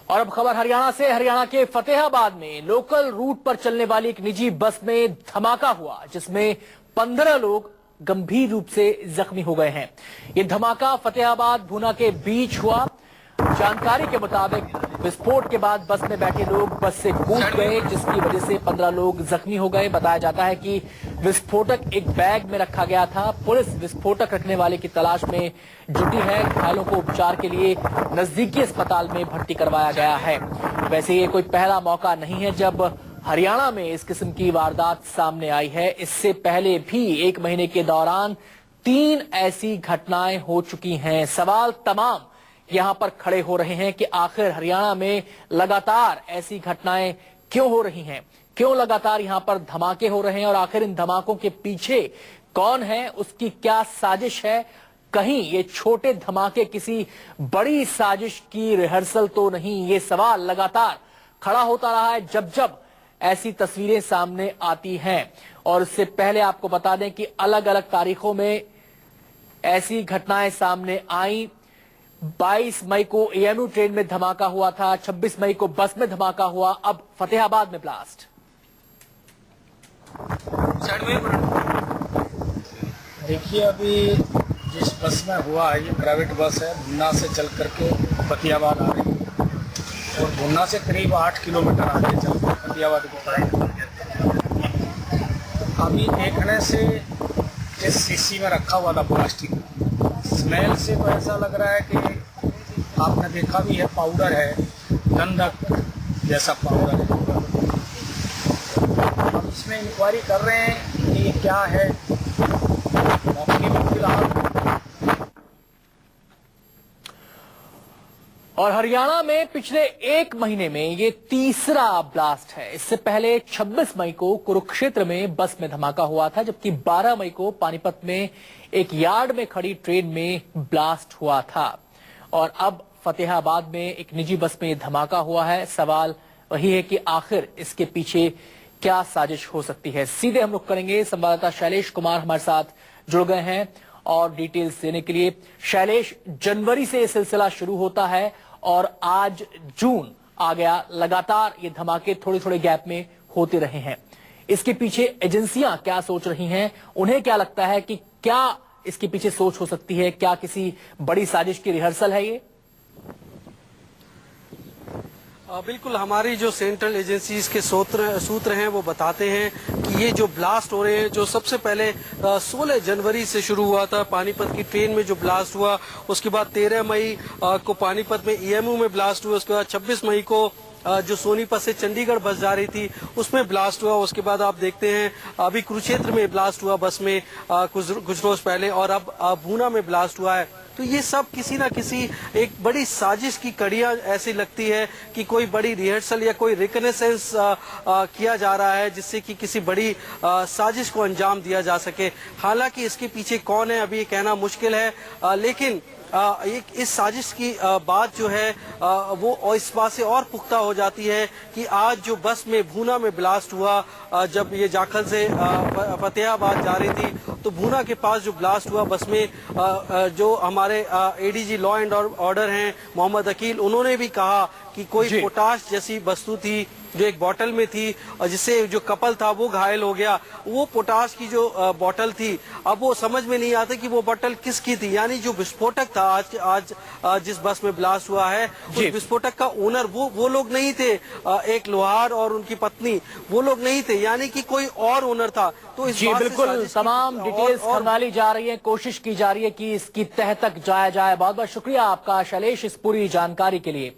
और अब खबर हरियाणा से। हरियाणा के फतेहाबाद में लोकल रूट पर चलने वाली एक निजी बस में धमाका हुआ, जिसमें 15 लोग गंभीर रूप से जख्मी हो गए हैं। ये धमाका फतेहाबाद भूना के बीच हुआ। जानकारी के मुताबिक विस्फोट के बाद बस में बैठे लोग बस से कूद गए, जिसकी वजह से 15 लोग जख्मी हो गए। बताया जाता है कि विस्फोटक एक बैग में रखा गया था। पुलिस विस्फोटक रखने वाले की तलाश में जुटी है। घायलों को उपचार के लिए नजदीकी अस्पताल में भर्ती करवाया गया है। वैसे ये कोई पहला मौका नहीं है जब हरियाणा में इस किस्म की वारदात सामने आई है। इससे पहले भी 1 महीने के दौरान 3 ऐसी घटनाएं हो चुकी हैं। सवाल तमाम यहां पर खड़े हो रहे हैं कि आखिर हरियाणा में लगातार ऐसी घटनाएं क्यों हो रही हैं, क्यों लगातार यहां पर धमाके हो रहे हैं, और आखिर इन धमाकों के पीछे कौन है, उसकी क्या साजिश है। कहीं ये छोटे धमाके किसी बड़ी साजिश की रिहर्सल तो नहीं। ये सवाल लगातार खड़ा होता रहा है जब जब ऐसी तस्वीरें सामने आती हैं। और इससे पहले आपको बता दें कि अलग अलग तारीखों में ऐसी घटनाएं सामने आई। 22 मई को एएमयू ट्रेन में धमाका हुआ था, 26 मई को बस में धमाका हुआ, अब फतेहाबाद में ब्लास्ट। देखिए, अभी जिस बस में हुआ है, ये प्राइवेट बस है, भुन्ना से चल करके फतेहाबाद आ रही है और भुन्ना से करीब 8 किलोमीटर आगे चल कर फतेहाबाद को पड़ा। अभी देखने से इस शीशी में रखा हुआ था प्लास्टिक, स्मेल से तो ऐसा लग रहा है कि आपने देखा भी है, पाउडर है, गंधक जैसा पाउडर है। हम इसमें इंक्वायरी कर रहे हैं कि ये क्या है। मौके में फिलहाल और हरियाणा में पिछले 1 महीने में ये तीसरा ब्लास्ट है। इससे पहले 26 मई को कुरुक्षेत्र में बस में धमाका हुआ था, जबकि 12 मई को पानीपत में एक यार्ड में खड़ी ट्रेन में ब्लास्ट हुआ था। और अब फतेहाबाद में एक निजी बस में धमाका हुआ है। सवाल वही है कि आखिर इसके पीछे क्या साजिश हो सकती है। सीधे हम रुख करेंगे, संवाददाता शैलेश कुमार हमारे साथ जुड़ गए हैं और डिटेल्स देने के लिए। शैलेश, जनवरी से यह सिलसिला शुरू होता है और आज जून आ गया, लगातार ये धमाके थोड़े थोड़े गैप में होते रहे हैं। इसके पीछे एजेंसियां क्या सोच रही हैं, उन्हें क्या लगता है कि क्या इसके पीछे सोच हो सकती है, क्या किसी बड़ी साजिश की रिहर्सल है ये? बिल्कुल, हमारी जो सेंट्रल एजेंसीज के सूत्र हैं वो बताते हैं कि ये जो ब्लास्ट हो रहे हैं, जो सबसे पहले 16 जनवरी से शुरू हुआ था पानीपत की ट्रेन में जो ब्लास्ट हुआ, उसके बाद 13 मई को पानीपत में एएमयू में ब्लास्ट हुआ, उसके बाद 26 मई को जो सोनीपत से चंडीगढ़ बस जा रही थी उसमें ब्लास्ट हुआ। उसके बाद आप देखते हैं अभी कुरुक्षेत्र में ब्लास्ट हुआ बस में कुछ रोज पहले, और अब भूना में ब्लास्ट हुआ है। तो ये सब किसी ना किसी एक बड़ी साजिश की कड़ियां ऐसी लगती है कि कोई बड़ी रिहर्सल या कोई रिकनेसेंस किया जा रहा है, जिससे कि किसी बड़ी साजिश को अंजाम दिया जा सके। हालांकि इसके पीछे कौन है अभी ये कहना मुश्किल है, लेकिन एक इस साजिश की बात जो है वो इस बात से और पुख्ता हो जाती है कि आज जो बस में भूना में ब्लास्ट हुआ, जब ये जाखल से फतेहाबाद जा रही थी, तो भूना के पास जो ब्लास्ट हुआ बस में, जो हमारे एडीजी लॉ एंड ऑर्डर हैं मोहम्मद अकील, उन्होंने भी कहा कि कोई पोटाश जैसी वस्तु थी जो एक बोतल में थी, और जिससे जो कपल था वो घायल हो गया। वो पोटाश की जो बोतल थी, अब वो समझ में नहीं आता कि वो बोतल किसकी थी। यानी जो विस्फोटक था आज जिस बस में ब्लास्ट हुआ है, उस विस्फोटक का ओनर वो लोग नहीं थे, एक लोहार और उनकी पत्नी, वो लोग नहीं थे, यानी कि कोई और ओनर था। तो इस बिल्कुल तमाम डिटेल्स खंगाली जा रही है, कोशिश की जा रही है कि इसकी तह तक जाया जाए। बहुत बहुत शुक्रिया आपका शैलेश इस पूरी जानकारी के लिए।